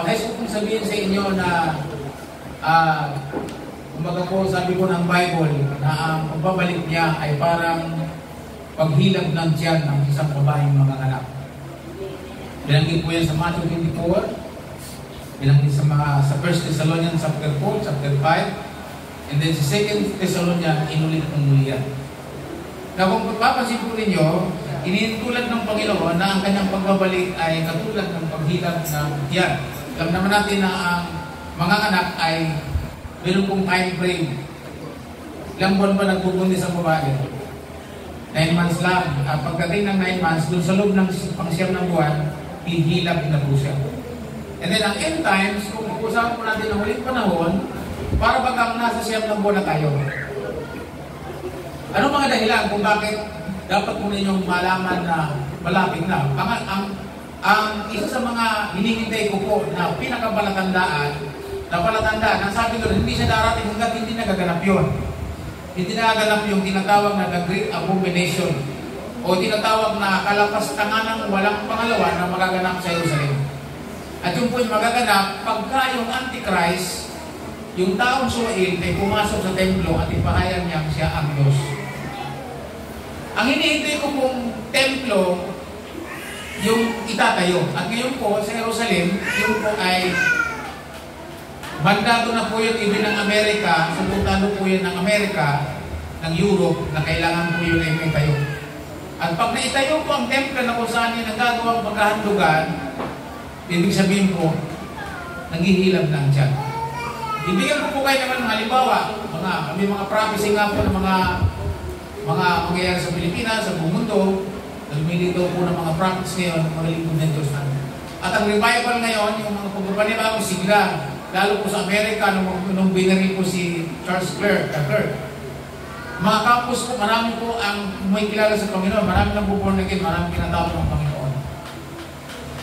nais ko pong sabihin sa inyo na kumbaga po, sabi ko ng Bible na ang pagbabalik niya ay parang paghilab ng tiyan ng isang babaeng mga anak. Binanggit po yan sa Matthew 24, binanggit sa 1 Thessalonians chapter 4, chapter 5, and then sa 2 Thessalonians, inulit ng muli yan. Na kung papapansin po ninyo, inintulad ng Panginoon na ang kanyang pagbabalik ay katulad ng paghilab ng tiyan. Alam naman natin na ang mga anak ay meron pong time frame. Ilang buwan ba nagbubuntis ang babae? 9 months lang. At pagdating ng 9 months, dun sa loob ng pang-siyam ng buwan, hihilab na po siya. And then ang end times, kung usapan po natin ang huling panahon, para bagang nasa siyam ng buwan na tayo. Ano mga dahilan kung bakit dapat po ninyong malaman na malapit na? Ang isa sa mga hinihintay ko po na pinakapalatandaan, ang sabi ko, hindi siya darating hanggat hindi nagaganap yun. Hindi nagaganap yung tinatawag na the Great Abomination o tinatawag na kalapastangan ng walang pangalawa na magaganap sa Jerusalem. At yung po yung magaganap, pagka yung Antichrist, yung taong suwail ay pumasok sa templo at ipahayag niya siya ang Diyos. Ang hinihintay ko pong templo, yung itatayo. At ngayon po sa Jerusalem, yung po ay mandado na po yun ibig ng Amerika, suportado po yun ng Amerika, ng Europe, na kailangan po yun ay may tayo. At pag naitayo po ang templo na kung saan yung nagagawang pagkahandugan, ibig sabihin po, naghihilab na ang tiyan. Ibigyan ko po kayo naman ng halimbawa, may mga prophecy nga po ng mga mangyayari sa Pilipinas, sa buong mundo, lumilitaw po ng mga prophets ngayon, mga lingkod ng Diyos natin. At ang revival ngayon, yung mga pagpapanibago sigla, lalo po sa Amerika, nung binari po si Charles Clark. Mga campus po, marami po ang may kilala sa Panginoon, marami nang buborn again, marami pinatawag ng Panginoon.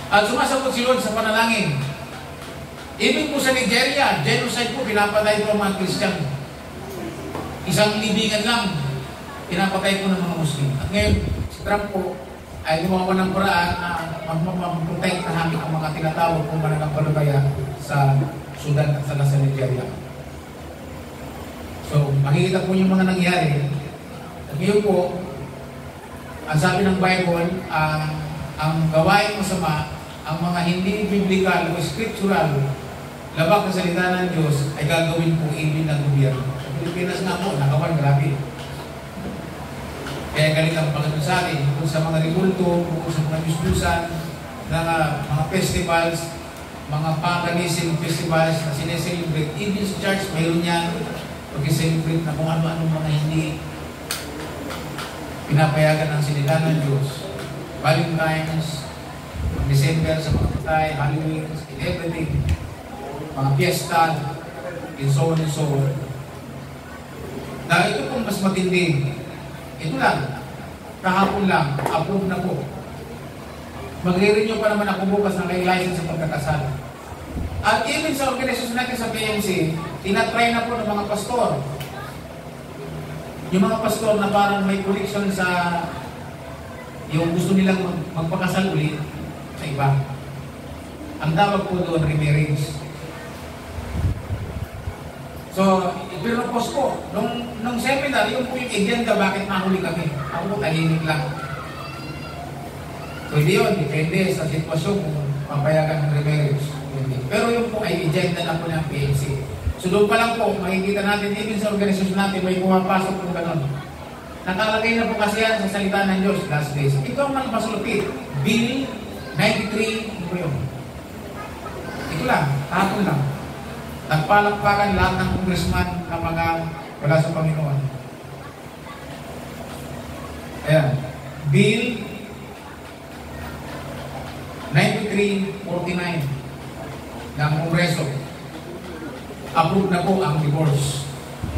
At sumasagot si Lord sa panalangin. Ibig po sa Nigeria, genocide po, pinapatay po ang mga Christian. Isang libingan lang, pinapatay po ng mga Muslim. At ngayon, si Trump po ay gumawa ng paraan na mag-protect na hamit ang mga tinatawag kung mananampalataya sa Sudan at sa Nigeria. So, makikita po yung mga nangyari. At ngayon po, ang sabi ng Bible, ang gawain masama, ang mga hindi biblical o scriptural, labak na salita ng Diyos, ay gagawin po ibig ng gobyerno. Sa Pilipinas nga po, nakawan, grabe. Kaya galit ang Panginoon sa atin, kung sa mga ribulto, kung sa mga dispusan, na mga festivals, mga paganism festivals na sineselebrate. Even sa church, mayroon yan. Pag-celebrate na kung ano-ano mga hindi pinapayagan ng salita ng Diyos. Valentine's, December sa mga patay, Halloween, and everything. Mga fiesta, and so on and so on. Dahil ito pong mas matindi. Ito lang. Kahapon lang. Approve na po. Magre-renew pa naman ako bukas ng kay license sa pagkakasal. At even sa organisasyon natin sa PMC, tinatry na po ng mga pastor. Yung mga pastor na parang may connection sa yung gusto nilang magpakasal ulit sa iba. Ang tawag po doon, remarriage. So, ipinropose ko. Nung seminar, yung po yung agenda, bakit nahuli kami? Ako po, tahimik lang. So, hindi yun. Depende sa sitwasyon kung papayagan ng remarriage. Pero yung po ay agenda na po ng PNC. So, doon pa lang po, makikita natin, even sa organisasyon natin, may pumapasok po gano'n. Nakalagay na po kasi yan sa salita ng Diyos, last days. Ito ang nagpasulupit. Bill 93, ito yun. Ito lang, kahapon lang. Nagpalakpakan lahat ng congressman na mga wala sa Panginoon. Ayan. Bill 9349 ng Kongreso. Approve na po ang divorce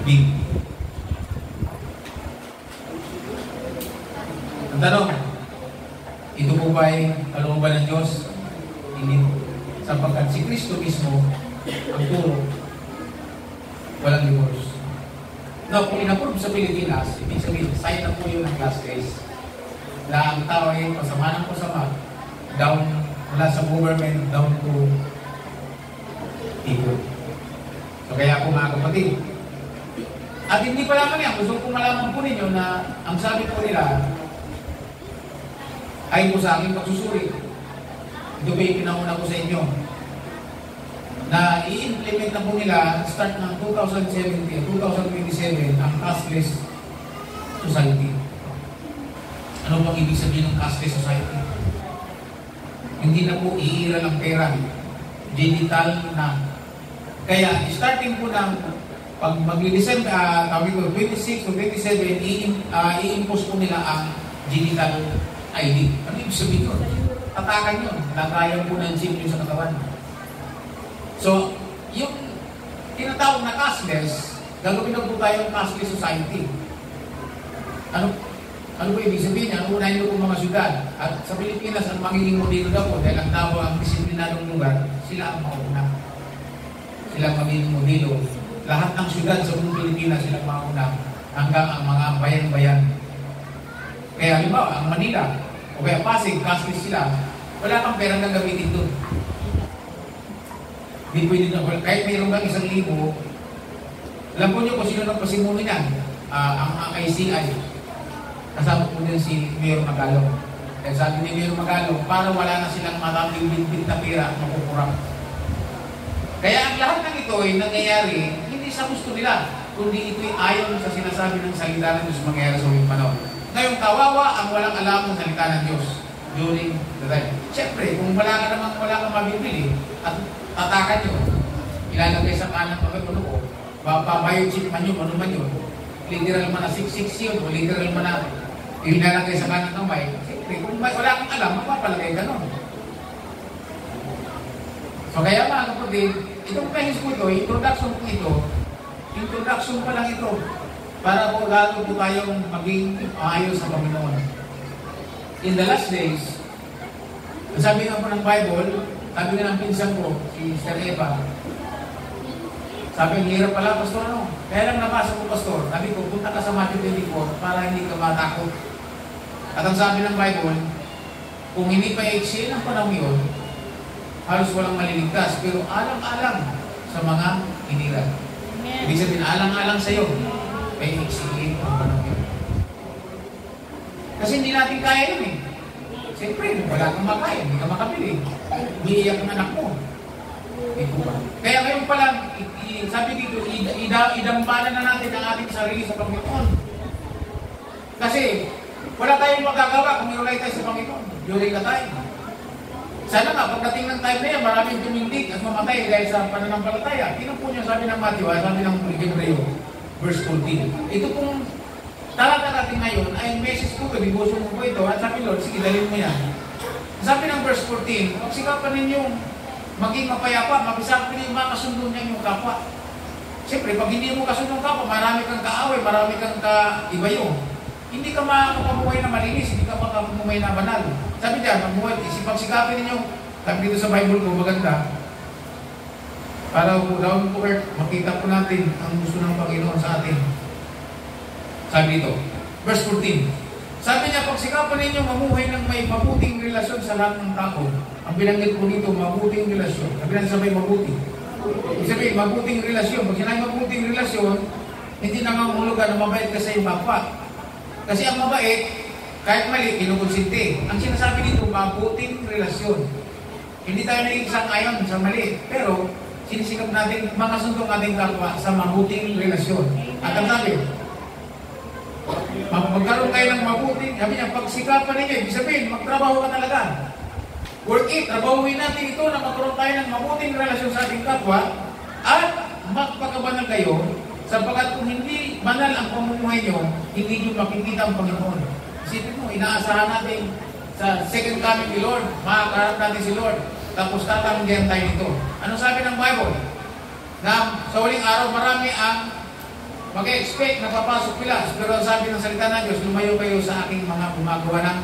bill. Ang tanong, ito po ba ay kalooban ng Diyos? Hindi po. Sapagkat si Kristo mismo ang turo, walang divorce. Now, kung in-approve sa Pilipinas, ibig sabihin, sign na po yun ng class case na ang tao ay pasama ng pasama, down, mula sa government, down to po mga kapatid. At hindi pa lamang yan, gusto ko malaman po ninyo na ang sabi po nila ay po sa aking pagsusuri. Ito ba yung pinauna ko sa inyo? Na i-implement na po nila start ng 2027 ang cashless society. Ano bang ibig sabihin ng cashless society? Hindi na po iira ng pera. Digital na. Kaya starting po ng pag mag-December, 26 o 27, i-impose po nila ang digital ID. Ano ibig sabihin yun? Tatakan yun. Lagayan po ng chip yun sa katawan. So, yung tinatawag na cashless, gagawin na po tayo ng cashless society. Ano po ibig sabihin niya? Unahin nyo po mga syudad. At sa Pilipinas, ang magiging modelo daw po, dahil ang Davao ang disiplinadong lugar, sila ang mauna. Sila ang magiging modelo. Lahat ng syudad sa buong Pilipinas, sila ang mauna. Hanggang ang mga bayan-bayan. Kaya halimbawa, ang Manila, o kaya Pasig, cashless sila, wala kang perang gagamitin doon. Hindi pwede na, kahit mayroon kang 1,000, alam po niyo kung sino nang pasimuno niyan, ang ICI. Kasama po din si Mayor Magalong. Kaya sabi ni Mayor Magalong, para wala na silang maraming binbit na pera at makukurang. Kaya ang lahat ng ito ay nangyayari, hindi sa gusto nila, kundi ito'y ayon sa sinasabi ng salita ng Diyos mangyayari sa huling panahon. Ngayon, kawawa ang walang alam ng salita ng Diyos during the time. Siyempre, kung wala kang mabibili at tatakan nyo, ilalagay sa kanan ng ano ko, babayod-chip man yun, ano man yun, literal man na 666 yun, o literal man na ilalagay sa kanan ng mic, siyempre, kung wala kang alam, magpapalagay ka nun. So kaya mga kapatid, itong kahis ko ito, introduction pa lang ito, para po lalo po tayong maging ayos sa Panginoon. In the last days, sabi nga po ng Bible, sabi nga ng pinsan ko, si Sister Eva, sabi, hirap pala, Pastor, ano? Kaya lang nabasa ko, Pastor, sabi ko, punta ka sa Matthew 24 para hindi ka matakot. At ang sabi ng Bible, kung hindi pa i-exhale ang panahon yun, halos walang maliligtas, pero alang-alang sa mga inilan. Ibig sabihin, alang-alang sa iyo, ay i-exhale ang panahon yun. Kasi hindi natin kaya yun eh. Siyempre, wala kang makain, hindi ka makabili. Umiiyak ang anak mo. Kaya ngayon pala, sabi dito, idambalan na natin ang ating sarili sa Panginoon. Kasi, wala tayong magagawa kung iulay tayo sa Panginoon. During the time. Sana nga, pagdating ng time na yan, maraming tumindig at mamatay dahil sa pananampalataya. Ito po niya sabi ng Matthew, sabi ng Hebreo, verse 14. Ito pong talaga natin ngayon ay message ko, devotion ko po ito, at sabi Lord, sige, dalhin mo yan. Sabi ng verse 14, pagsikapan ninyong maging mapayapa, mabisang pinili, makasundo niya yung kapwa. Siyempre, pag hindi mo kasundo ng kapwa, marami kang kaaway, marami kang kaibayo. Hindi ka makapamuhay na malinis, hindi ka makapamuhay na banal. Sabi diyan, mamuhay, pagsikapin ninyo, sabi dito sa Bible ko, maganda, para down to earth, makita po natin ang gusto ng Panginoon sa atin. Sabi dito, verse 14, sabi niya, pagsikapan ninyo, mamuhay ng may mabuting relasyon sa lahat ng tao. Ang binanggit po dito, mabuting relasyon. Sabi natin sabay mabuti. Ibig sabihin, mabuting relasyon. Pag sinabi mabuting relasyon, hindi na mahulugan na mabait ka sa iyong kapwa. Kasi ang mabait, kahit mali, kinukonsinti. Ang sinasabi dito, mabuting relasyon. Hindi tayo nag-isang ayon sa mali. Pero, sinisikap natin, makasundong ating kapwa sa mabuting relasyon. At ang sabi, magkaroon kayo ng mabuting, sabi niya, pagsikapan ninyo, ibig sabihin, magtrabaho ka talaga. Work it, trabahuin natin ito na magkaroon tayo ng mabuting relasyon sa ating kapwa at magpakabanal kayo sapagkat kung hindi banal ang pamumuhay nyo, hindi nyo makikita ang Panginoon. Isipin mo, inaasahan natin sa second coming ni Lord, makakaharap natin si Lord, tapos tatanggihan tayo nito. Ano sabi ng Bible? Na sa huling araw, marami ang mag-expect na papasok pilas, pero ang sabi ng salita ng Diyos, lumayo kayo sa aking mga gumagawa ng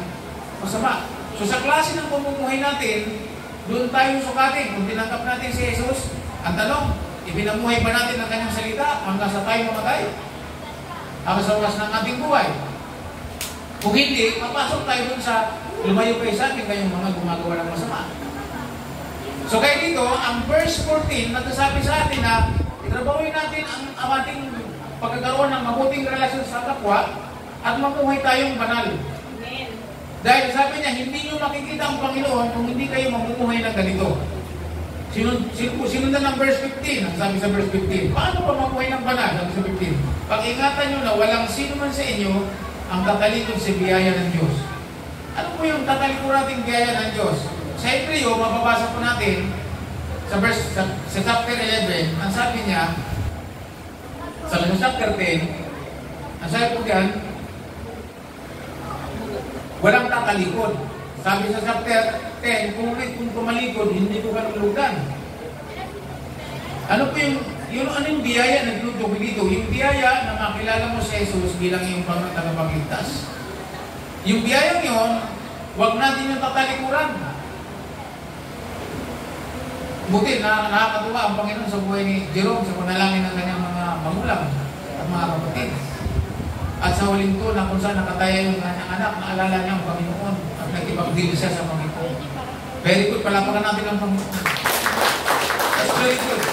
masama. So sa klase ng pamumuhay natin, doon tayo sukatin. Kung tinanggap natin si Jesus, ang tanong, ibinamuhay ba natin ang kanyang salita hanggang sa tayo mamatay? Hanggang sa wakas ng ating buhay? Kung hindi, papasok tayo doon sa lumayo kayo sa akin kayong mga gumagawa ng masama. So kaya dito, ang verse 14, nagsasabi sa atin na trabawin natin ang ating pagkakaroon ng mabuting relasyon sa kapwa at mamuhay tayong banal. Amen. Dahil sabi niya, hindi nyo makikita ang Panginoon kung hindi kayo mamumuhay ng ganito. Sinundan ng verse 15, ang sabi sa verse 15, paano pa mamuhay ng banal? Sabi sa 15, pag-ingatan nyo na walang sino man sa inyo ang tatalikod sa biyaya ng Diyos. Ano po yung tatalikod nating biyaya ng Diyos? Sa Hebreo, mababasa po natin sa chapter 11, ang sabi niya, sa chapter 10, ang sabi po diyan, walang tatalikod. Sabi sa chapter 10, kung tumalikod, hindi ko kalulugan. Ano po yung biyaya na tinutukoy dito? Yung biyaya na makilala mo si Jesus bilang iyong tagapagligtas. Yung biyaya yun, huwag natin yung tatalikuran. Buti na nakakatuwa ang Panginoon sa buhay ni Jerome sa panalangin ng kanyang mga magulang at mga kapatid. At sa huling to na kung saan nakataya yung kanyang anak, naalala niya ang Panginoon at nag-ibagdil siya sa Panginoon. Very good, palapakan natin ang Panginoon. That's very good.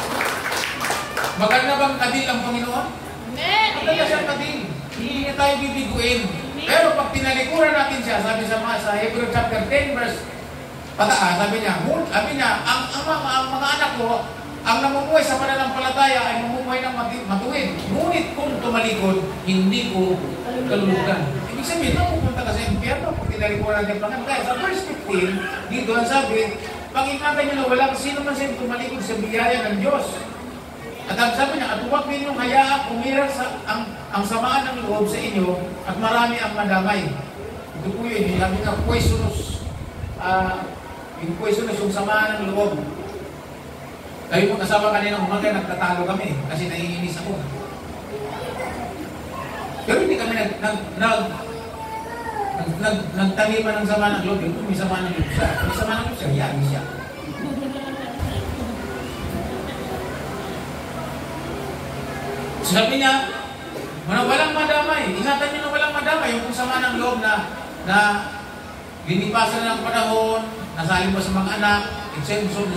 Maganda bang kadil ang Panginoon? Amen. Maganda siyang kadil. Hindi niya tayo bibiguin. Pero pag tinalikuran natin siya, sabi sa Hebrew chapter 10 verse pataas, sabi niya, ang mga anak ko, ang namumuhay sa pananampalataya ay mamumuhay ng matuwid. Ngunit kung tumalikod, hindi ko kalulugan. Ibig sabihin, pupunta ka sa impyerno pag tinalikuran natin ang Panginoon. Kaya sa verse 15, dito ang sabi, pag-ingatan niyo na walang sino man siyang tumalikod sa biyaya ng Diyos. At ang sabi niya, at huwag ninyong hayaan umiral ang samaan ng loob sa inyo at marami ang madamay. Ito po yun, sabi nga, poisonous. Yung poisonous, yung samaan ng loob. Kayo mo kasama kanina umaga, nagtatalo kami kasi naiinis ako. Pero hindi kami nagtaliman ng sama ng loob. Yung may sama ng loob siya. May sama ng loob siya, yagi siya. Sabi niya, walang madamay. Ingatan niyo na walang madamay. Yung sama ng loob na linipasan ng panahon, nasalim pa sa mga anak,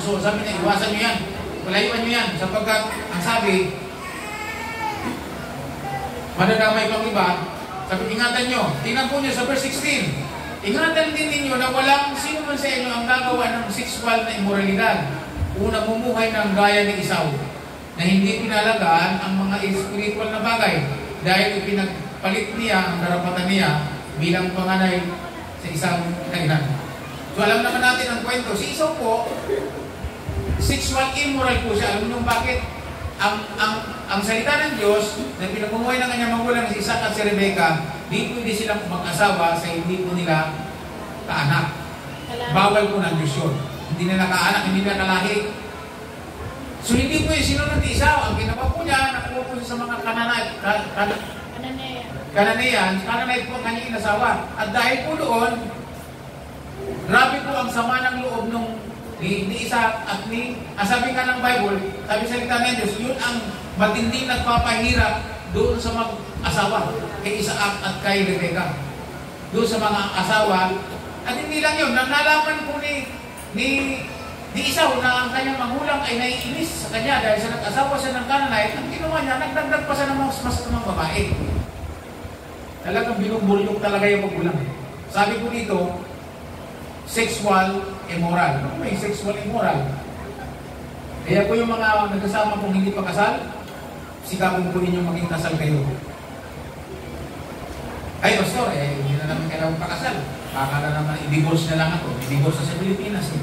so sabi niya, iwasan niyo yan. Palayuan niyo yan. Sapagkat, ang sabi, madadamay pang iba. Sabi, ingatan niyo. Tingnan po niyo sa verse 16. Ingatan din ninyo na walang sino man sa inyo ang gagawa ng sexual na immoralidad. Unang mumuhay ng gaya ni Esau, na hindi pinalagaan ang mga spiritual na bagay dahil ipinagpalit niya ang karapatan niya bilang panganay sa isang kainan. So alam naman natin ang kwento. Si Esau po, sexual immoral po siya. Alam niyo bakit? Ang salita ng Diyos na pinamumuhay ng kanyang magulang si Isaac at si Rebecca, di pwede silang mag-asawa sa hindi po nila kaanak. Bawal po ng Diyos yun. Hindi nila kaanak, hindi nila kalahi. So hindi po yung sinunod ni Esau. Ang ginawa po niya, nakuha po siya sa mga Kananayan po ang kanyang inasawa. At dahil po doon, grabe po ang sama ng loob ni Isaac at sabi nga ng Bible, sabi sa salita ng Diyos, yun ang matinding nagpapahirap doon sa mag-asawa, kay Isaac at kay Rebecca. Doon sa mga asawa. At hindi lang yun, nang nalaman po ni Esau na ang kanyang magulang ay naiinis sa kanya dahil sa nag-asawa siya ng Canaanite, ang ginawa niya, nagdagdag pa siya ng mas masamang babae. Talagang binuburyok talaga yung magulang. Sabi ko dito, sexual immoral. Ano may sexual immoral? Kaya po yung mga nagkasama kung hindi pa kasal, sikapin po ninyo maging kasal kayo. Ay, pastor, hindi na namin kailangan pakasal. Baka na naman, i-divorce na lang ako. I-divorce na sa Pilipinas.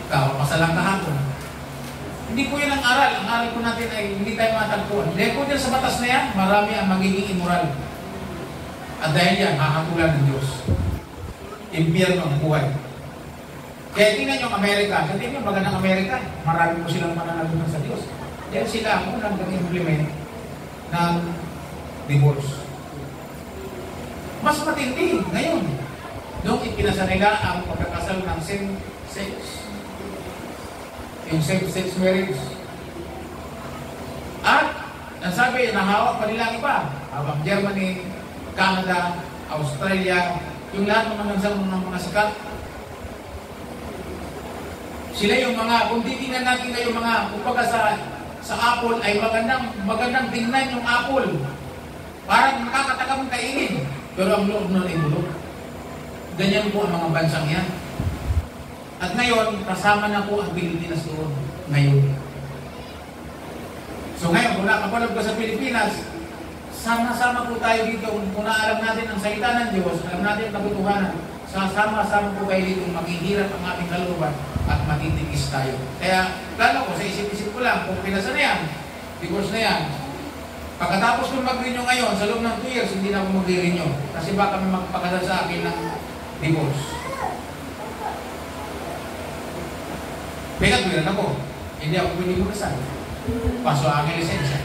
Kasal lang kahapon. Hindi po yan ang aral. Ang aral po natin ay hindi tayo matagpuan. Dahil po dyan sa batas na yan, marami ang magiging immoral. At dahil yan, makakatulan ng Diyos. Impyerno ang buhay. Kaya tingnan yung Amerika. Sa tingnan yung magandang Amerika, marami po silang mananagunan sa Diyos. Dahil sila ang unang nag-implement ng divorce. Mas matindi ngayon. Noong ipinasa nila ang pagkakasal ng same-sex. Yung same-sex marriage. At, nasabi, nahawak pa nila iba. Habang Germany, Canada, Australia, yung lahat ng mga sikat. Sila yung mga, kung titingnan natin kayo mga, kumbaga sa sa apple ay magandang tingnan yung apple. Parang nakakatakamang kainin. Pero ang loob nun ay bulok. Ganyan po ang mga bansang yan. At ngayon, kasama na po ang Pilipinas doon. Ngayon. So ngayon, kung nakapalog ka sa Pilipinas, sama-sama po tayo dito. Kung naalam natin ang salita ng Diyos, alam natin ang kabutuhanan, sama-sama po kayo dito, maghihirap ang aming kalooban at matitigis tayo. Kaya, lalo ko, sa isip-isip ko lang, kung pinasa na yan, divorce na yan, pagkatapos kong mag-renew ngayon, sa loob ng 2 years, hindi na ako mag-renew. Kasi baka may magpakasal sa akin ng divorce. Pinag-wiran ako. Hindi ako pwede magkasal. Paso ang aking lisensya.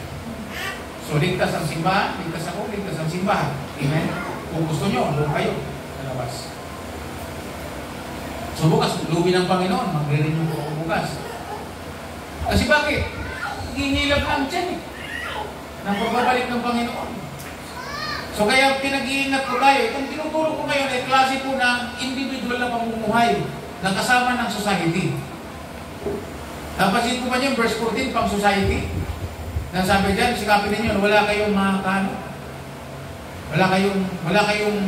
So, ligtas ang simbahan, ligtas ako, ligtas ang simbahan. Amen? Kung gusto nyo, doon kayo. Sa labas. So, bukas, lubi ng Panginoon, mag-renew ko ako bukas. Kasi bakit? Hinilap lang dyan eh. Nang pagbabalik ng Panginoon. So kaya pinag-iingat ko tayo. Itong tinuturo ko ngayon ay klase po ng individual na pamumuhay na kasama ng society. Napansin ko ba niyo verse 14 pang society? Na sabi dyan, sikapin ninyo, wala kayong mga wala kayong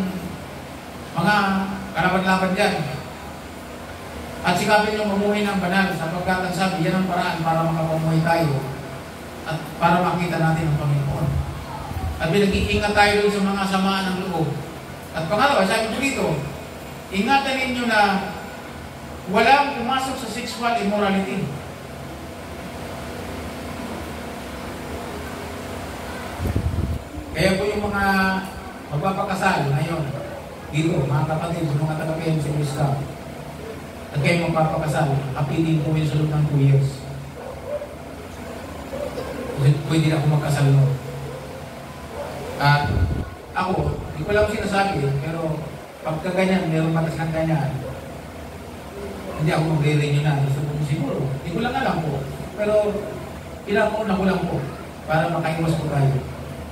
mga kalaban-laban dyan. At sikapin nyo mamuhay ng banal sapagkat ang sabi, yan ang paraan para makapamuhay tayo at para makita natin ang Panginoon. At pinag-iingat tayo dun sa mga samaan ng loob. At pangalawa, sabi ko dito, ingatan ninyo na walang pumasok sa sexual immorality. Kaya po yung mga magpapakasal ngayon, dito, mga kapatid, yung mga taga-PM sa Kristo, at kayo magpapakasal, apilin po yun sa loob ng 2 years. Pwede na ako magkasal noon. At ako, hindi ko lang sinasabi, pero pagka ganyan, meron matas ng ganyan, hindi ako mag-renew na. Siguro, hindi ko lang alam po. Pero, inauna ko lang po para makaiwas po tayo.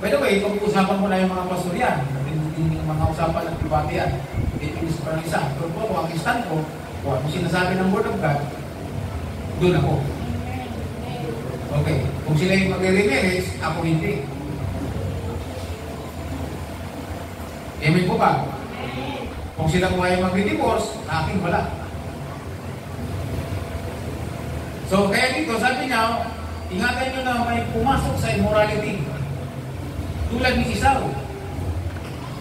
By the way, pag-uusapan ko na yung mga pastor yan, hindi mga usapan ng private yan, hindi pinis pa ng isa. Pero po, kung ang stand ko, kung ano sinasabi ng Word of God, doon ako. Okay. Kung sila yung mag-remarriage, ako hindi. Amen po ba? Kung sila po ay mag-divorce, aking wala. So, kaya dito, sabi niya, ingatan nyo na may pumasok sa immorality. Tulad ni Esau.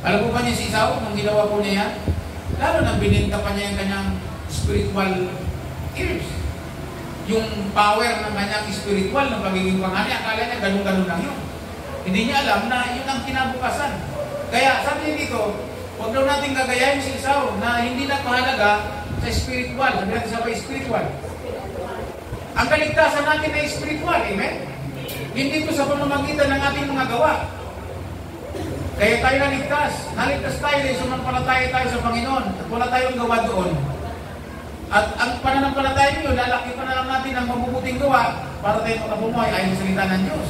Alam po ba niya si Esau, nung ginawa po niya yan? Lalo nang bininta pa niya yung kanyang spiritual ears. Yung power ng kanyang spiritual ng pagiging panghani, akala niya ganun-ganun lang yun. Hindi niya alam na yun ang kinabukasan. Kaya sabi niya dito, huwag daw natin gagayahin si Esau na hindi na mahalaga sa spiritual. Sabi natin sabay spiritual. Ang kaligtasan natin ay spiritual, amen? Hindi ko sa pamamagitan ng ating mga gawa. Kaya tayo naligtas. Naligtas tayo dahil sumampalataya tayo sa Panginoon at wala tayong gawa doon. At ang pananampalataya nyo, lalaki pa na lang natin ang mabubuting gawa para tayo makapumuhay ayon sa salita ng Diyos.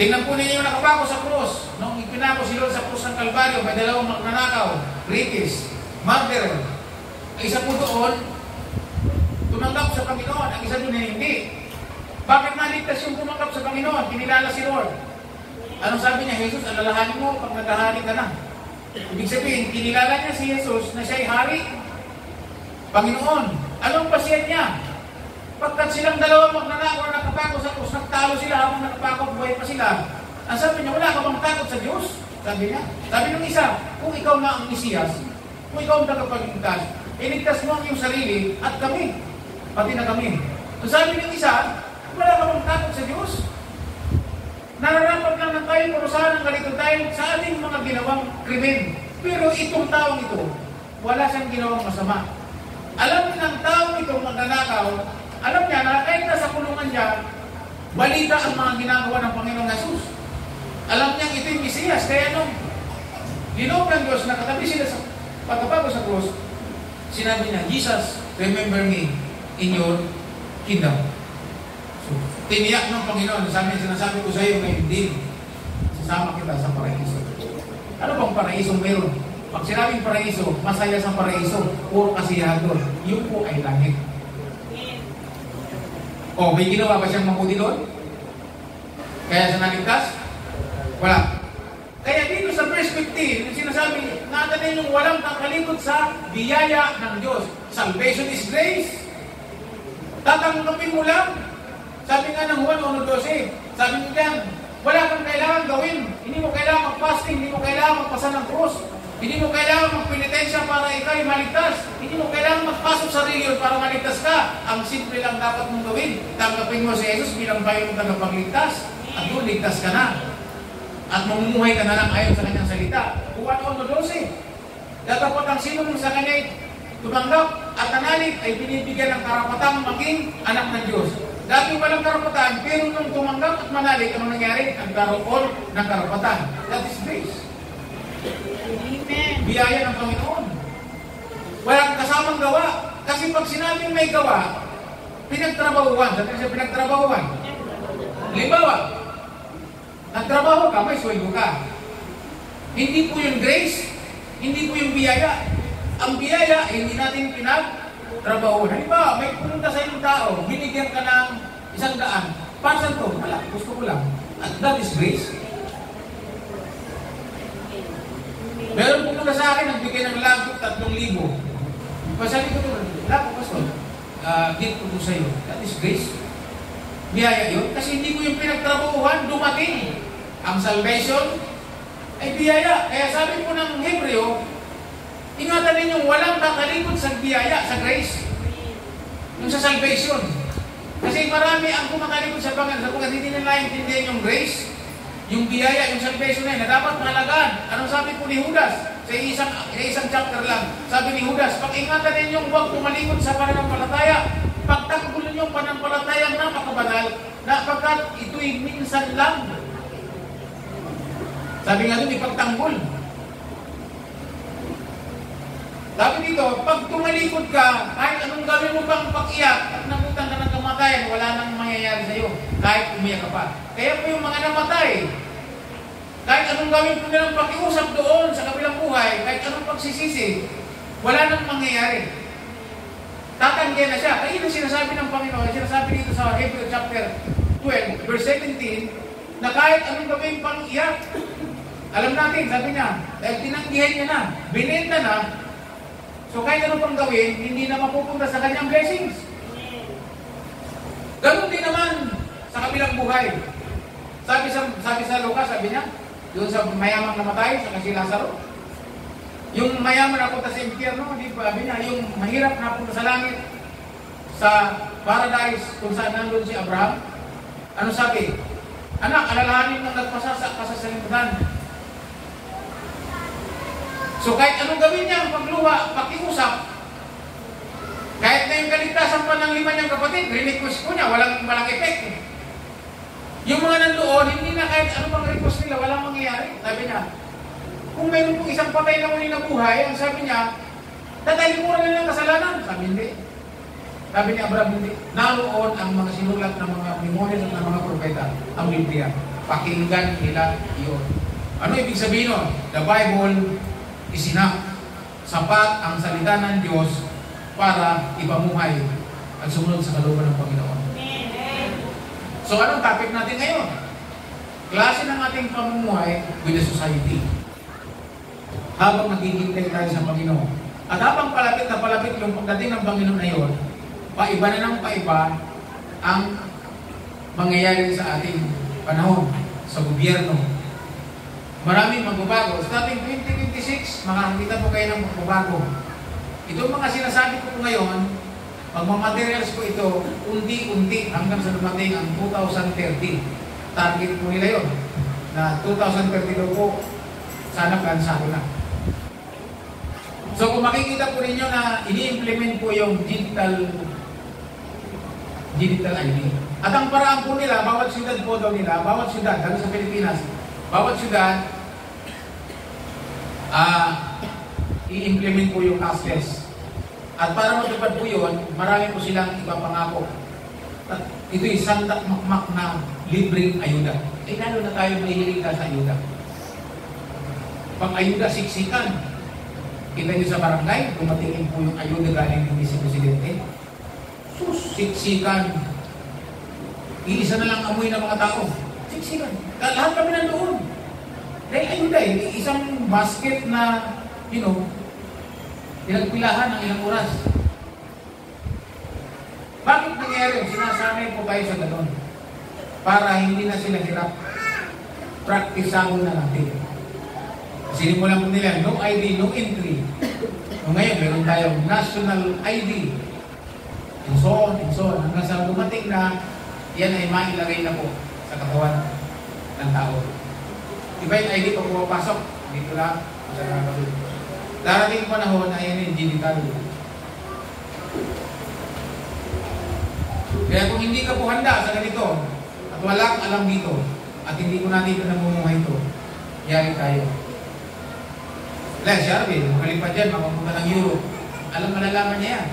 Tingnan po ninyo yung nakapako sa krus. Nung ipinako si Lord sa krus ng Kalbaryo, may dalawang magnanakaw, rapist, murderer. Ang isa po doon, tumanggap sa Panginoon. Ang isa doon ay hindi. Bakit naligtas yung tumanggap sa Panginoon? Kinilala si Lord. Anong sabi niya? Jesus, alalahanin mo pag naghahari ka na. Ibig sabihin, kinilala niya si Jesus na siya'y hari. Panginoon, anong pasyan niya? Pagkat silang dalawa magnanakaw na nakapako sa krus, nagtalo sila habang nakapako, buhay pa sila. Ang sabi niya, wala ka bang takot sa Diyos? Sabi niya. Sabi ng isa, kung ikaw na ang Mesiyas, kung ikaw ang tagapagligtas, iligtas mo ang iyong sarili at kami, pati na kami. So sabi ng isa, wala ka bang takot sa Diyos? Nararapat lang ng tayo parusahan ng ganito dahil sa ating mga ginawang krimen. Pero itong taong ito, wala siyang ginawang masama. Alam ng taong itong magnanakaw, alam niya na kahit nasa kulungan niya, balita ang mga ginagawa ng Panginoong Jesus. Alam niya ito yung Mesiyas. Kaya nung ginoob ng Diyos, nakatabi sila sa pagkabago sa krus, sinabi niya, Jesus, remember me in your kingdom. So, tiniyak ng Panginoon, sinasabi ko sa iyo ngayon din, sasama kita sa paraiso. Ano bang paraisong meron? Pag sinabing paraiso, masaya sa paraiso, puro kasiyahan doon. Yun po ay langit. O, may ginawa ba siyang mabuti doon? Kaya siya naligtas? Wala. Kaya dito sa perspective, yung sinasabi, natin yung walang kakalikot sa biyaya ng Diyos. Salvation is grace. Tatanggapin mo lang. Sabi nga ng Juan 1:12, sabi niya dyan, wala kang kailangan gawin. Hindi mo kailangan mag-fasting, hindi mo kailangan magpasa ng krus. Hindi mo kailangan magpenitensya para ikay maligtas. Hindi mo kailangan magpasok sa reliyon para maligtas ka. Ang simple lang dapat mong gawin. Tanggapin mo si Jesus bilang bayong tagapagligtas. At yun, ligtas ka na. At mamumuhay ka na lang ayon sa kanyang salita. Juan 1:12. Datapot ang sino mong sa kanya tumanggap at nanalig ay binibigyan ng karapatang maging anak ng Diyos. Dati walang karapatan, pero nung tumanggap at manalig, ano nangyari? Ang karoon ng karapatan. That is grace. Amen. Biyaya ng Panginoon. Walang kasamang gawa. Kasi pag sinabing may gawa, pinagtrabahuan. Sabi siya pinagtrabahuan. Halimbawa, nagtrabaho ka, may sweldo ka. Hindi po yung grace, hindi po yung biyaya. Ang biyaya, hindi natin pinagtrabahuan. Halimbawa, may pumunta sa iyong tao, binigyan ka ng 100. Para saan to? Wala, gusto ko lang. At that is grace. Meron pumunta sa akin, nagbigay ng lagot 3,000. Pasabi ko ito, wala po, pastor. Gift ko po sa iyo. That is grace. Biyaya yun. Kasi hindi ko yung pinagtrabahuhan, dumating. Ang salvation ay biyaya. Kaya sabi po ng Hebreo, ingatan ninyong walang kakalikot sa biyaya, sa grace. Yung sa salvation. Kasi marami ang kumakalikot sa Panginoon sapagkat hindi nila intindihan yung grace, yung biyaya, yung salvation na yun, na dapat mahalagaan. Anong sabi po ni Judas? Sa isang chapter lang. Sabi ni Judas, pag-ingatan ninyong huwag kumalikot sa pananampalataya. Pagtanggol ninyong pananampalatayang napakabanal, napagkat ito'y minsan lang. Sabi nga doon, ipagtanggol. Sabi dito, pag tumalikod ka, kahit anong gawin mo pang pag-iyak at nabutan ka ng kamatayan, wala nang mangyayari sa iyo, kahit umiyak ka pa. Kaya po yung mga namatay, kahit anong gawin po nilang pakiusap doon sa kabilang buhay, kahit anong pagsisisi, wala nang mangyayari. Tatanggihan na siya. Kaya yung sinasabi ng Panginoon, sinasabi dito sa Hebrew chapter 12, verse 17, na kahit anong gawin pang iyak, alam natin, sabi niya, dahil tinanggihan niya na, binenta na, so kahit ano pang gawin, hindi na mapupunta sa kanyang blessings. Ganun din naman sa kabilang buhay. Sabi sa Lucas, sabi niya, doon sa mayamang namatay, sa kasi Lazaro, yung mayaman napunta sa impyerno, di ba, sabi niya, yung mahirap napunta sa langit, sa paradise, kung saan nandun si Abraham, ano sabi? Anak, alalahanin mong nagpasasak ka sa salimutan. So kahit anong gawin niya, pagluha, pakiusap, kahit na yung kaligtasan pa ng 5 niyang kapatid, request ko niya, walang effect. Yung mga nandoon, hindi na kahit ano pang request nila, walang mangyayari. Sabi niya, kung mayroon pong isang patay na muli na buhay, ang sabi niya, tatalimuran nila ng kasalanan. Sabi hindi. Sabi ni Abraham, hindi. Naroon ang mga sinulat ng mga memorias at ng mga propeta, ang Biblia. Pakinggan nila iyon. Ano ibig sabihin nun? The Bible is enough. Sapat ang salita ng Diyos para ipamuhay at sumunod sa kalooban ng Panginoon. So anong topic natin ngayon? Klase ng ating pamumuhay with the society. Habang naghihintay tayo sa Panginoon. At habang palapit na palapit yung pagdating ng Panginoon na yun, paiba na ng paiba ang mangyayari sa ating panahon, sa gobyerno. Maraming magbabago. Sa ating 2026, makakita po kayo ng magbabago. Itong mga sinasabi ko po ngayon, magmamaterials ko ito, unti-unti hanggang sa dumating ang 2030. Target po nila yun, na 2030 daw po, sana kansado na. So kung makikita po ninyo na ini-implement po yung digital ID. At ang paraan po nila, bawat syudad po daw nila, bawat syudad, lalo sa Pilipinas, bawat syudad, i-implement po yung cashless. At para matupad po yun, marami po silang ipapangako. At ito isang takmakmak na libreng ayuda. Eh lalo na tayo mahihilig sa ayuda. Pang ayuda, siksikan. Kita nyo sa barangay, dumatingin po yung ayuda galing ng Vice Presidente. Sus, siksikan. Iisa na lang amoy ng mga tao. Siksikan. Lahat kami nandoon. Dahil ayun dahil, isang basket na, pinagpilahan ng ilang oras. Bakit nangyari? Sinasanay po tayo sa ganon. Para hindi na sila hirap. Praktisahan na natin. Sinimulan po nila, no ID, no entry. So ngayon, meron tayong national ID. And so on, and so on. Hanggang sa dumating na, yan ay mailagay na po sa katawan ng tao. Iba yung ID pag pumapasok. Dito lang. Darating panahon na yan yung digital. Kaya kung hindi ka po handa sa ganito, at wala kang alam dito, at hindi ko natin namumuhay ito, yari tayo. Like si Arvin, makalipad dyan, makapunta ng Europe. Malalaman niya yan.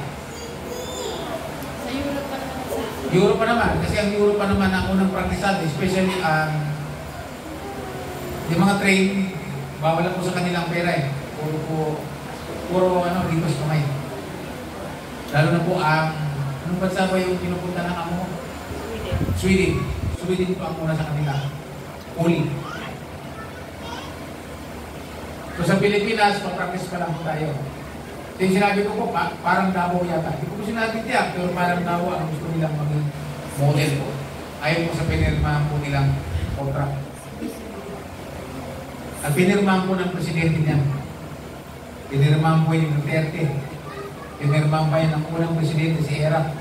Sa Europe pa naman sa... Europe pa naman, kasi ang Europe pa naman ang unang praktisado, especially ang yung mga train, bawal po sa kanilang pera eh. Puro dito sa kamay. Lalo na po ang, anong bansa ba yung pinupunta ng amo mo? Sweden. Sweden po ang una sa kanila. Uli. So sa Pilipinas, pa-practice pa lang po tayo. So yung sinabi ko po, parang Davao yata. Hindi ko po sinabi tiyak, pero parang Davao ang gusto nilang maging model po. Ayaw po sa pinirmahan po nilang contract. At pinirmahan po ng presidente niya. Pinirmahan po yung Duterte. Pinirmahan pa yun ng unang presidente si Erap.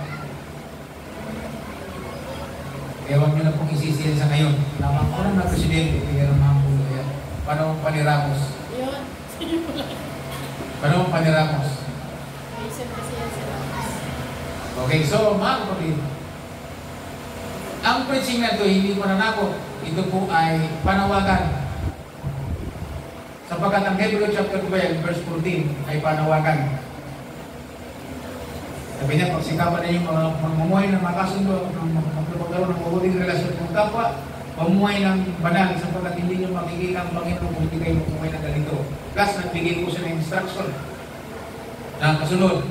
Ewan nyo na pong isisiyan sa ngayon. Namang unang na presidente, pinirmahan po yan. Panahon pa ni Ramos. Yun. Sige po lang. Panahon pa ni Ramos. Ayusin kasi yan si Ramos. Okay, so mga kapatid, ang preaching na ito, hindi pananakot. Ito po ay panawagan. Sapagkat ang Hebrew chapter 12, verse 14 ay panawagan. Sabi niya, pagsikapan na yung mamumuhay ng makasundo, magpapagkaroon ng mabuting relasyon ng kapwa, mamumuhay ng banal, sapagkat hindi nyo makikita ang Panginoon kung hindi kayo mamumuhay ng ganito. Plus, nagbigay po siya ng instruction na kasunod.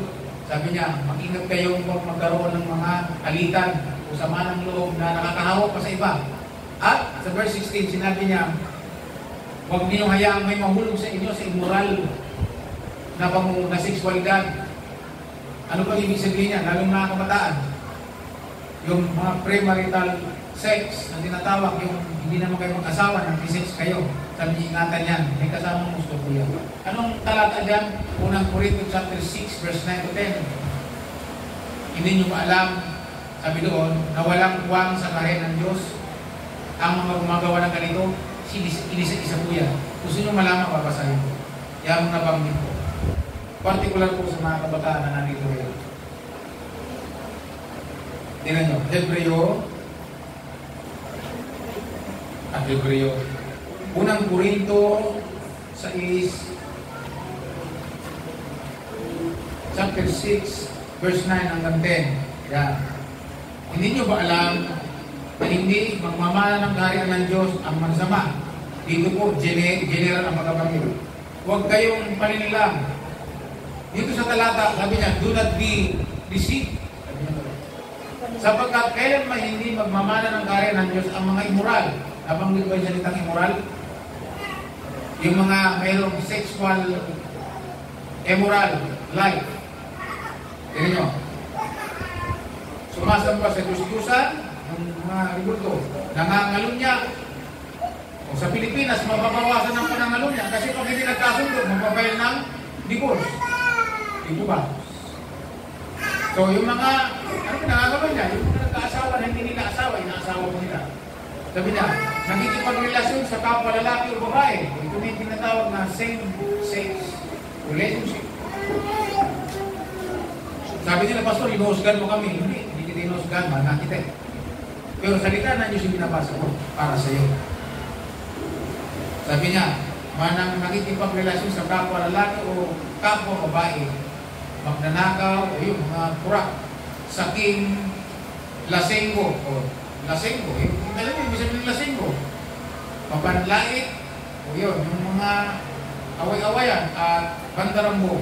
Sabi niya, mag-ingat kayo kung magkaroon ng mga alitan o sama ng loob na nakakahawak pa sa iba. At sa verse 16, sinabi niya, huwag niyo hayaang may mahulog sa inyo sa immoral na sexualidad. Ano bang ibig sabihin niya? Lalong mga kabataan. Yung mga premarital sex na tinatawag, yung hindi naman kayo mag-asawa, nag-sex kayo. Sabi niya, ingatan yan. May kasamang gusto po yan. Anong talata dyan? Unang Corinto chapter 6, verse 9 to 10. Hindi nyo ba alam, sabi doon, na walang kuwang sa karen ng Diyos ang mga gumagawa ng ganito? Inisa-isa po yan. Gusto nyo malaman, babasahin ko. Yan ang nabanggit ko. Particular po sa mga kabataan na nandito ngayon. Tingnan nyo, Hebreo. Unang Corinto 6, chapter 6, verse 9 hanggang 10. Yan. Hindi nyo ba alam na hindi magmamana ng kaharian ng Diyos ang mansama? Dito po, general ang pagkabanggit. Huwag kayong paninilang. Dito sa talata, sabi niya, do not be deceived. Sapagkat kailanman hindi magmamana ng kaharian ng Diyos ang mga immoral. Nabanggit ba yung salitang immoral? Yung mga mayroong sexual immoral life. Tignan nyo. Sumasamba sa Diyos-Diyusan, yung mga ributo, nangangalunya. O sa Pilipinas, mababawasan ang panangalunya kasi pag hindi nagkasundo, mababayal ng divorce. Di po ba? So yung mga, ano pinangagawa niya? Yung mga nagkaasawa na hindi nila asawa, inaasawa ko nila. Sabi niya, nakikipagrelasyon sa kapwa lalaki o babae. Ito na yung tinatawag na same-sex relationship. Sabi nila, Pastor, inuhusgan mo kami. Hindi kita inuhusgan, mahal kita. Pero salita na Diyos yung binabasa ko para sa iyo. Sabi niya, manang nakikipagrelasyon sa kapwa lalaki o kapwa babae, magnanakaw o yung mga kurak, saking, lasenggo o lasenggo, alam mo, ibig sabihin lasenggo, papanlait o yun, yung mga away-awayan at bandarambo.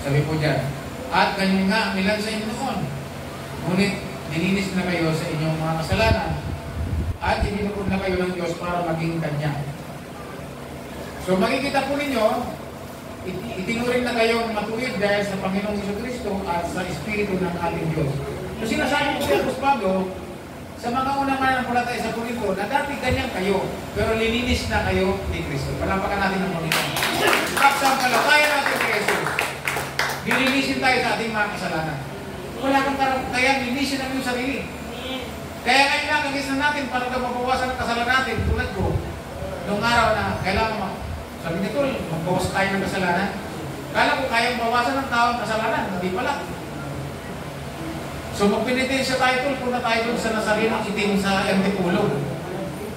Sabi po dyan, at ganyan nga ang ilan sa inyo noon. Ngunit Nilinis na kayo sa inyong mga kasalanan at ibinuod na kayo ng Diyos para maging Kanya. So makikita po ninyo, itinuring na kayong matuwid dahil sa Panginoong Jesucristo at sa Espiritu ng ating Diyos. So sinasabi ko kay Apostol Pablo, sa mga unang mananampalataya sa Korinto, na dati ganyan kayo, pero lilinis na kayo ni Kristo. Palampakan natin ng Panginoon. Pagsampalataya natin kay Jesus, dilinisin tayo sa ating mga kasalanan. Wala kang kaya linisin ang iyong sarili. Kaya ngayon lang, nagisnan natin para mabawasan ang kasalanan natin. Tulad ko, noong araw na kailangan sabi nito, magbawas tayo ng kasalanan. Kala ko kayang bawasan ng tao ang kasalanan, hindi pala. So magpinitensya tayo tol, punta tayo dun sa nasarinang itim sa Antipolo.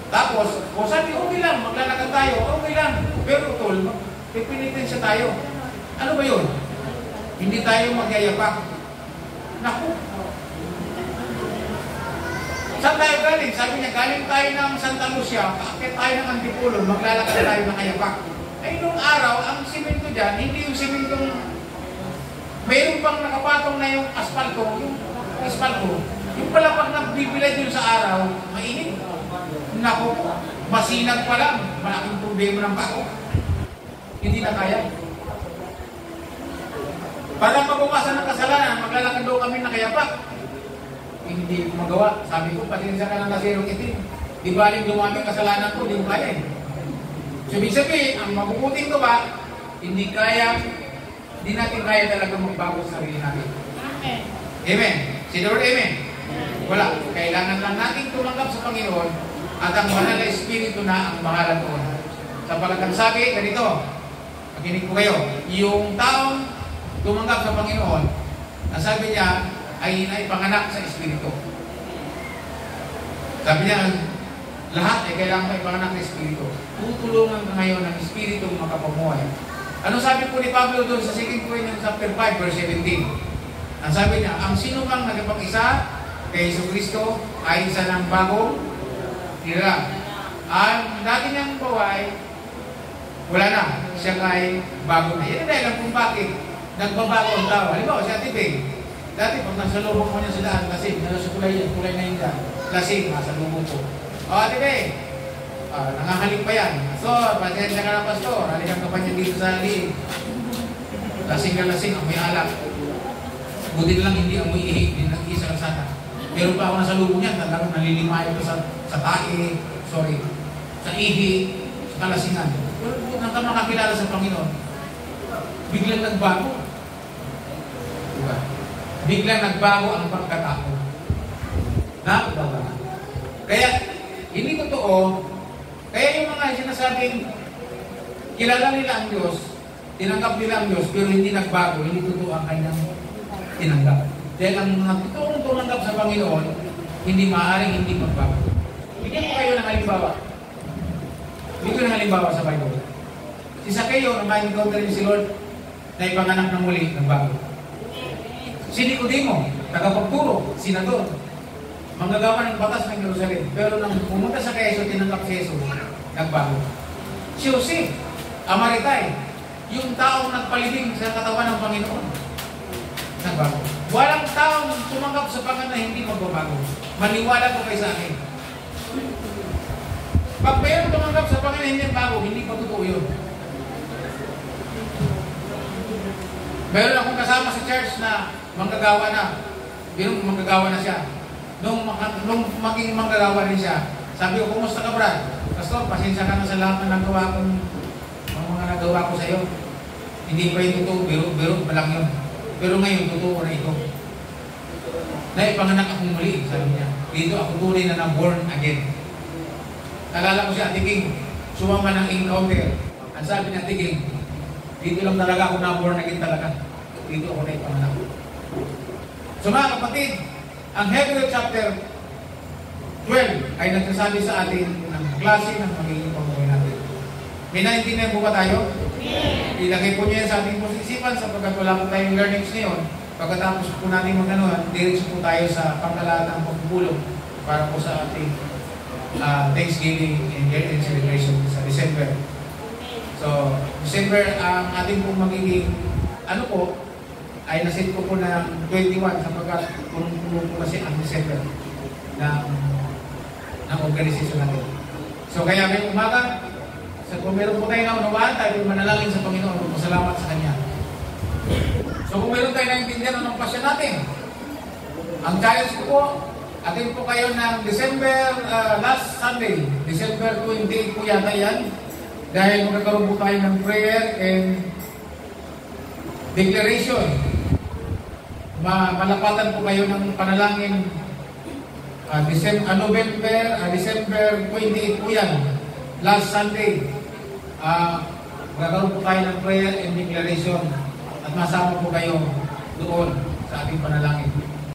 Tapos, o sabi, okay lang, maglalakad tayo, okay lang. Pero tol, magpinitensya tayo. Ano ba yun? Hindi tayo magyayapak. Naku! Saan tayo galing? Sabi niya, galing tayo ng Santa Lucia, kaakit tayo ng Antipolo, maglalakad tayo ng kayapak. Ay, nung araw, ang simento dyan, hindi yung simentong mayroon pang nakapatong na yung asfalto, yung pala pag nagbibilay dun sa araw, mainit. Naku, masinag pa lang, malaking problema ng bako. Hindi na kaya. Para mabawasan ng kasalanan, maglalakad daw kami na kayapak. Hindi ko magawa. Sabi ko, pasensya ka ng nasirong itim. Di baling dumami kasalanan ko, di ko kaya. Sabi-sabi, ang mabubuting gawa, hindi natin kaya talaga magbago sa sarili natin. Amen. Amen. Si Lord, amen. Wala. Kailangan lang natin tumanggap sa Panginoon at ang banal na Espiritu na ang bahala doon. Sapagkat ang sabi, ganito, makinig ko kayo, yung taong tumanggap sa Panginoon, ang sabi niya, ay panganak sa Espiritu. Sabi niya, lahat ay kailangan may panganak sa Espiritu. Tutulungan ka ngayon ng Espiritu makapamuhay. Ano sabi po ni Pablo doon sa 2 Corinthians chapter 5, verse 17? Ang sabi niya, ang sino mang nagpag-isa kay Jesucristo ay isa ng bagong tira. Ang dati niyang buhay, wala na. Siya ay bago na. Yan dahil lang kung bakit nagbabago ang tao. Halimbawa, si Ate Beng. Dati, pag nasa lubong mo niya sila, lasing. Nasa kulay na yun dyan. Lasing, nasa lubong ko. O, Ate Beng, nangahalik pa yan. So, pasensya ka na, Pastor. Halikan ka pa niya dito sa liig. Lasing na lasing, amoy alak. Buti lang hindi amoy ihig, hindi nag-iisa lang sana. Pero pa ako nasa lubong niya, talagang nalilimayo ko sa tae, sa ihi, sa kalasingan. Pero nang ka makakilala sa Panginoon, biglang nagbago. Diba? Biglang nagbago ang pagkatao. Nakakatawa. Kaya, hindi totoo. Kaya yung mga sinasabing kilala nila ang Diyos, tinanggap nila ang Diyos, pero hindi nagbago, hindi totoo ang kanyang tinanggap. Dahil ang mga totoong tumanggap sa Panginoon, hindi maaaring hindi magbago. Bigyan ko kayo ng halimbawa. Bigyan ko ng halimbawa sa Bible. Si Zacchaeus, na ma-encounter niya si Lord, na ipanganak ng muli, nagbago. Si Nicodemo, tagapagturo, senador, manggagawa ng batas ng Jerusalem. Pero nang pumunta sa kay Jesus, tinanggap si Jesus, nagbago. Si Jose, Amaritay, yung taong nagpalibing sa katawan ng Panginoon, nagbago. Walang taong tumanggap sa Panginoon na hindi magbabago. Maniwala ko kayo sa akin. Pag mayroon tumanggap sa Panginoon na hindi magbago, hindi pa totoo yun. Meron akong kasama sa church na manggagawa na. Pero manggagawa na siya. Nung maging manggagawa rin siya, sabi ko, kumusta ka, Brad? Pastor, pasensya ka na sa lahat na nagawa kong mga nagawa ko sa iyo. Hindi pa yung totoo, biro pa lang yun. Pero ngayon, totoo na ito. Naipanganak akong muli, sabi niya. Dito ako tunay na born again. Nalala ko si Ate King, sumama ng encounter. Ang sabi ni Ate King, dito lang talaga ako na-born again talaga. Dito ako naipanganak. So mga kapatid, ang Hebrew chapter 12 ay nagsasabi sa atin ng klase ng magiging pamumuhay natin. May naintindihan po ba tayo? Ilagay po niyo yan sa ating posisipan sapagkat wala po tayong learnings ngayon. Pagkatapos po natin mag-anuhan, diretso po tayo sa pangkalahatang pagpupulong para po sa ating Thanksgiving and year-end celebration sa December. So, December, ang ating pong magiging, ay nasit ko po ng 21 sapagkat puno po kasi ang December ng organisasyon natin. So kaya ngayong umaga, kung meron po tayo na unawaan, tayo manalangin sa Panginoon, magpasalamat sa Kanya. So kung meron tayo naintindihan ng pasya natin, ang challenge ko po, atin po kayo ng December, last Sunday, December 28 po yata yan, dahil magkakaroon po tayo ng prayer and declaration. Malapatan po kayo ng panalangin December 28 po yan, last Sunday. Magkakaroon po tayo ng prayer and declaration at masama po kayo doon sa ating panalangin.